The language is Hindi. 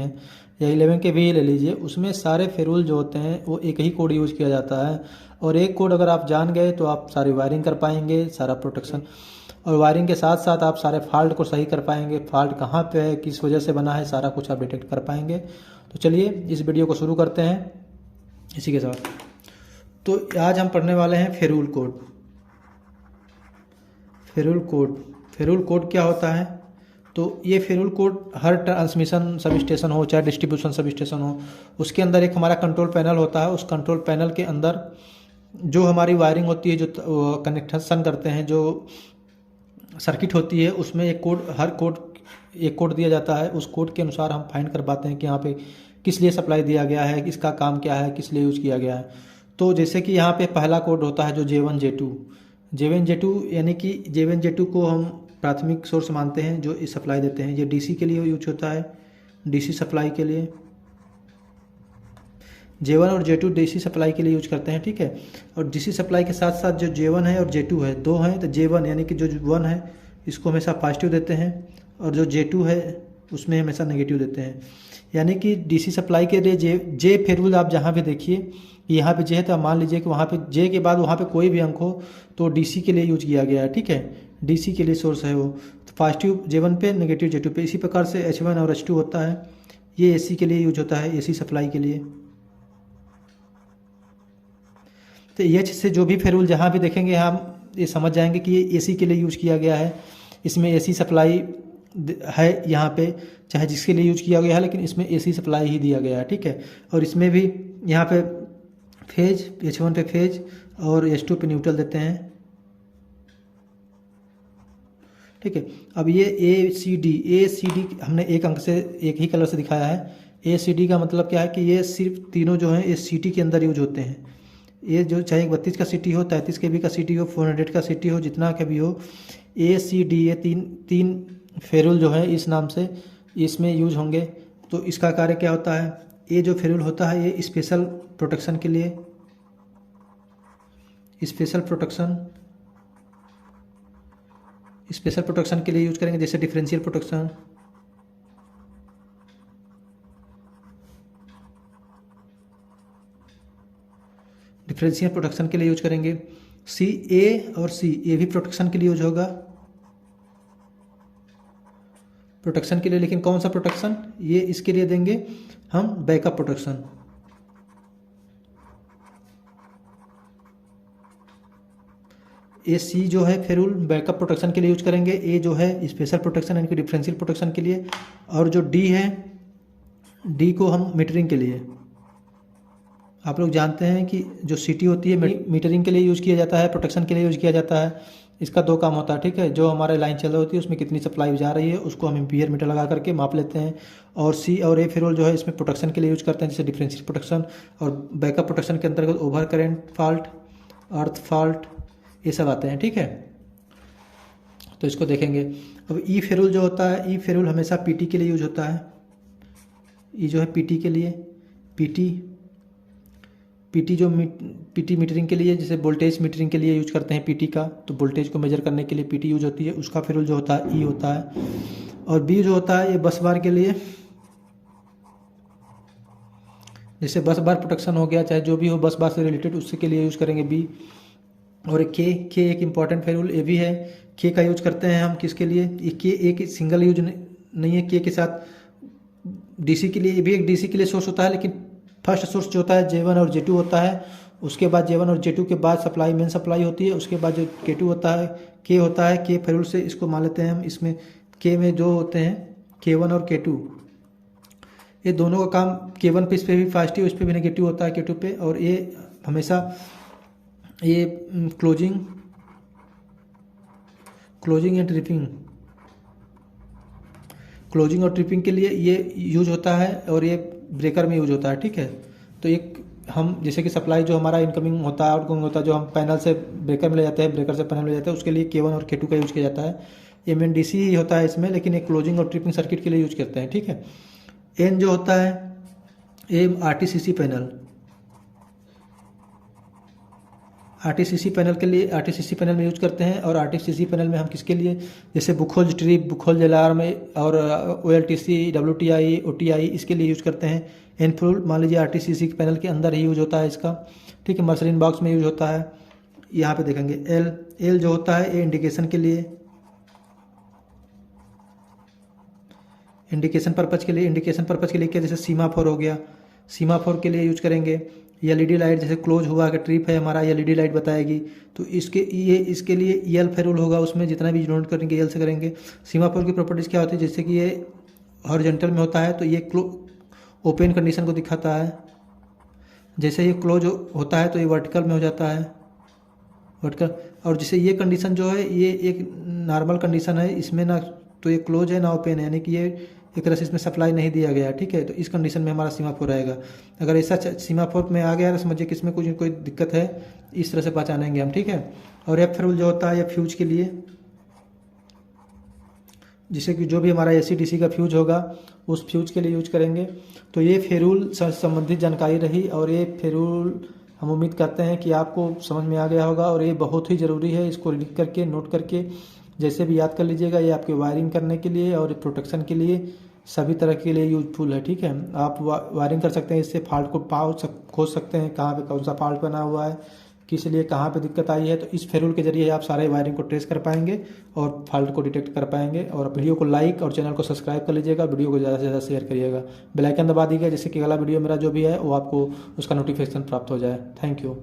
या 11 के भी ले लीजिए, उसमें सारे फेरुल जो होते हैं वो एक ही कोड यूज़ किया जाता है। और एक कोड अगर आप जान गए तो आप सारी वायरिंग कर पाएंगे, सारा प्रोटेक्शन, और वायरिंग के साथ साथ आप सारे फॉल्ट को सही कर पाएंगे। फॉल्ट कहाँ पे है, किस वजह से बना है, सारा कुछ आप डिटेक्ट कर पाएंगे। तो चलिए इस वीडियो को शुरू करते हैं इसी के साथ। तो आज हम पढ़ने वाले हैं फेरुल कोड। फेरुल कोड क्या होता है? तो ये फेरुल कोड हर ट्रांसमिशन सब स्टेशन हो चाहे डिस्ट्रीब्यूशन सब स्टेशन हो, उसके अंदर एक हमारा कंट्रोल पैनल होता है। उस कंट्रोल पैनल के अंदर जो हमारी वायरिंग होती है, जो कनेक्शन करते हैं, जो सर्किट होती है, उसमें एक कोड दिया जाता है। उस कोड के अनुसार हम फाइंड कर पाते हैं कि यहाँ पे किस लिए सप्लाई दिया गया है, इसका काम क्या है, किस लिए यूज़ किया गया है। तो जैसे कि यहाँ पे पहला कोड होता है जो J1 J2 यानी कि J1 J2 को हम प्राथमिक सोर्स मानते हैं जो इस सप्लाई देते हैं। ये डीसी के लिए यूज होता है, डीसी सप्लाई के लिए। J1 और J2 डीसी सप्लाई के लिए यूज करते हैं, ठीक है। और डीसी सप्लाई के साथ साथ जो J1 है और J2 है, दो हैं, तो J1 यानी कि जो 1 है इसको हमेशा पॉजिटिव देते हैं, और जो J2 है उसमें हमेशा नेगेटिव देते हैं। यानी कि डीसी सप्लाई के लिए जे फेरुल आप जहाँ पे देखिए, यहाँ पे J है तो आप मान लीजिए कि वहाँ पे J के बाद वहाँ पे कोई भी अंक हो तो डीसी के लिए यूज किया गया है, ठीक है। डीसी के लिए सोर्स है वो, तो पॉजिटिव J1 पे, नेगेटिव J2 पे। इसी प्रकार से H1 और H2 होता है, ये एसी के लिए यूज होता है, एसी सप्लाई के लिए। तो एच से जो भी फेरुल जहाँ भी देखेंगे हम ये समझ जाएंगे कि ये एसी के लिए यूज किया गया है। इसमें एसी सप्लाई है यहाँ पे, चाहे जिसके लिए यूज किया गया है, लेकिन इसमें एसी सप्लाई ही दिया गया है, ठीक है। और इसमें भी यहाँ पे फेज, H1 पे फेज और H2 पे न्यूट्रल देते हैं, ठीक है। अब ये ए सी डी हमने एक अंक से एक ही कलर से दिखाया है। ए सी डी का मतलब क्या है कि ये सिर्फ तीनों जो हैं ये सिटी के अंदर यूज होते हैं। ये जो चाहे 32 का सिटी हो, 33 के बी का सिटी हो, 400 का सिटी हो, जितना का भी हो, ए सी डी ये तीन फेरुल जो है इस नाम से इसमें यूज होंगे। तो इसका कार्य क्या होता है? ये जो फेरुल होता है ये स्पेशल प्रोटेक्शन के लिए, स्पेशल प्रोटेक्शन के लिए यूज करेंगे, जैसे डिफरेंशियल प्रोटेक्शन, के लिए यूज करेंगे। सी ए और सी ये भी प्रोटेक्शन के लिए यूज होगा, प्रोटेक्शन के लिए। लेकिन कौन सा प्रोटेक्शन? ये इसके लिए देंगे हम बैकअप प्रोटेक्शन। ए सी जो है फेरुल बैकअप प्रोटेक्शन के लिए यूज करेंगे। ए जो है स्पेशल प्रोटेक्शन यानी कि डिफरेंशियल प्रोटेक्शन के लिए। और जो डी है, डी को हम मीटरिंग के लिए। आप लोग जानते हैं कि जो सिटी होती है मीटरिंग के लिए यूज किया जाता है, प्रोटेक्शन के लिए यूज किया जाता है। इसका दो काम होता है, ठीक है। जो हमारे लाइन चल रही होती है उसमें कितनी सप्लाई जा रही है उसको हम एम्पीयर मीटर लगा करके माप लेते हैं। और सी और ए फेरुल जो है इसमें प्रोटेक्शन के लिए यूज करते हैं, जैसे डिफरेंशियल प्रोटेक्शन। और बैकअप प्रोटेक्शन के अंतर्गत ओवर करेंट फॉल्ट, अर्थ फॉल्ट, ये सब आते हैं, ठीक है। तो इसको देखेंगे। अब ई फेरुल जो होता है, ई फेरुल हमेशा पीटी के लिए यूज होता है। ई जो है पीटी के लिए, पीटी जो पीटी मीटरिंग के लिए, जैसे वोल्टेज मीटरिंग के लिए यूज करते हैं पीटी का, तो वोल्टेज को मेजर करने के लिए पीटी यूज होती है। उसका फेरुल जो होता है ई होता है। और बी जो होता है ये बस बार के लिए, जैसे बस बार प्रोटेक्शन हो गया, चाहे जो भी हो बस बार से रिलेटेड, उसके लिए यूज करेंगे बी। और के एक इम्पॉर्टेंट फेरुल ए भी है। के का यूज करते हैं हम किसके लिए? ये के एक सिंगल यूज नहीं है, के साथ डीसी के लिए भी एक डीसी के लिए सोर्स होता है, लेकिन फर्स्ट सोर्स जो होता है J1 और J2 होता है। उसके बाद J1 और J2 के बाद सप्लाई, मेन सप्लाई होती है। उसके बाद जो K2 होता है, के होता है, के फेरुल से इसको मान लेते हैं हम। इसमें के में जो होते हैं K1 और K2, ये दोनों का काम K1 पे, इस पर भी पॉजिटिव, इस पर भी नेगेटिव होता है K2 पे। और ये हमेशा ये क्लोजिंग एंड ट्रिपिंग, क्लोजिंग और ट्रिपिंग के लिए ये यूज होता है, और ये ब्रेकर में यूज होता है, ठीक है। तो एक हम जैसे कि सप्लाई जो हमारा इनकमिंग होता है, आउटगोइंग होता है, जो हम पैनल से ब्रेकर में ले जाते हैं, ब्रेकर से पैनल में ले जाते हैं, उसके लिए K1 और K2 का यूज किया जाता है। MNDC ही होता है इसमें, लेकिन एक क्लोजिंग और ट्रिपिंग सर्किट के लिए यूज करते हैं, ठीक है। एन जो होता है ये RTCC पैनल, आरटीसीसी पैनल के लिए आरटीसीसी पैनल में यूज करते हैं। और आरटीसीसी पैनल में हम किसके लिए, जैसे बुखोज ट्रिप, बुखोज अलार्म और ओएलटीसी, डब्ल्यूटीआई, ओटीआई, इसके लिए यूज करते हैं। एनफ्यूल मान लीजिए आरटीसीसी के पैनल के अंदर ही यूज होता है इसका, ठीक है। मर्सरीन बॉक्स में यूज होता है। यहाँ पे देखेंगे एल जो होता है ये इंडिकेशन के लिए, इंडिकेशन पर्पज के लिए क्या, जैसे सीमाफोर हो गया, सीमाफोर के लिए यूज करेंगे। एलईडी लाइट, जैसे क्लोज हुआ कि ट्रिप है हमारा, एलईडी लाइट बताएगी, तो इसके लिए यल फेरुल होगा, उसमें जितना भी नोट करेंगे यल से करेंगे। सीमाफोर की प्रॉपर्टीज क्या होती है, जैसे कि ये हॉरिजॉन्टल में होता है तो ये ओपन कंडीशन को दिखाता है, जैसे ये क्लोज होता है तो ये वर्टिकल में हो जाता है, वर्टिकल। और जैसे ये कंडीशन जो है ये एक नॉर्मल कंडीशन है, इसमें ना तो ये क्लोज है ना ओपन है, यानी कि ये एक तरह से इसमें सप्लाई नहीं दिया गया, ठीक है। तो इस कंडीशन में हमारा सीमाफोर रहेगा। अगर ऐसा सीमाफोर में आ गया तो समझिए कि इसमें कोई दिक्कत है, इस तरह से पहचानेंगे हम, ठीक है। और एफ फेरुल जो होता है ये फ्यूज के लिए, जिससे कि जो भी हमारा एसी डीसी का फ्यूज होगा उस फ्यूज के लिए यूज करेंगे। तो ये फेरुल से संबंधित जानकारी रही, और ये फेरुल हम उम्मीद करते हैं कि आपको समझ में आ गया होगा। और ये बहुत ही ज़रूरी है, इसको लिख करके नोट करके जैसे भी याद कर लीजिएगा। ये आपके वायरिंग करने के लिए और प्रोटेक्शन के लिए सभी तरह के लिए यूजफुल है, ठीक है। आप वायरिंग कर सकते हैं, इससे फॉल्ट को खोज सकते हैं, कहाँ पे कौन सा फॉल्ट बना हुआ है, किस लिए कहाँ पे दिक्कत आई है। तो इस फेरुल के जरिए आप सारे वायरिंग को ट्रेस कर पाएंगे और फॉल्ट को डिटेक्ट कर पाएंगे। और वीडियो को लाइक और चैनल को सब्सक्राइब कर लीजिएगा, वीडियो को ज़्यादा से ज़्यादा शेयर करिएगा, बेल आइकन दबा दीजिएगा, जिससे कि अगला वीडियो मेरा जो भी है वो आपको उसका नोटिफिकेशन प्राप्त हो जाए। Thank you.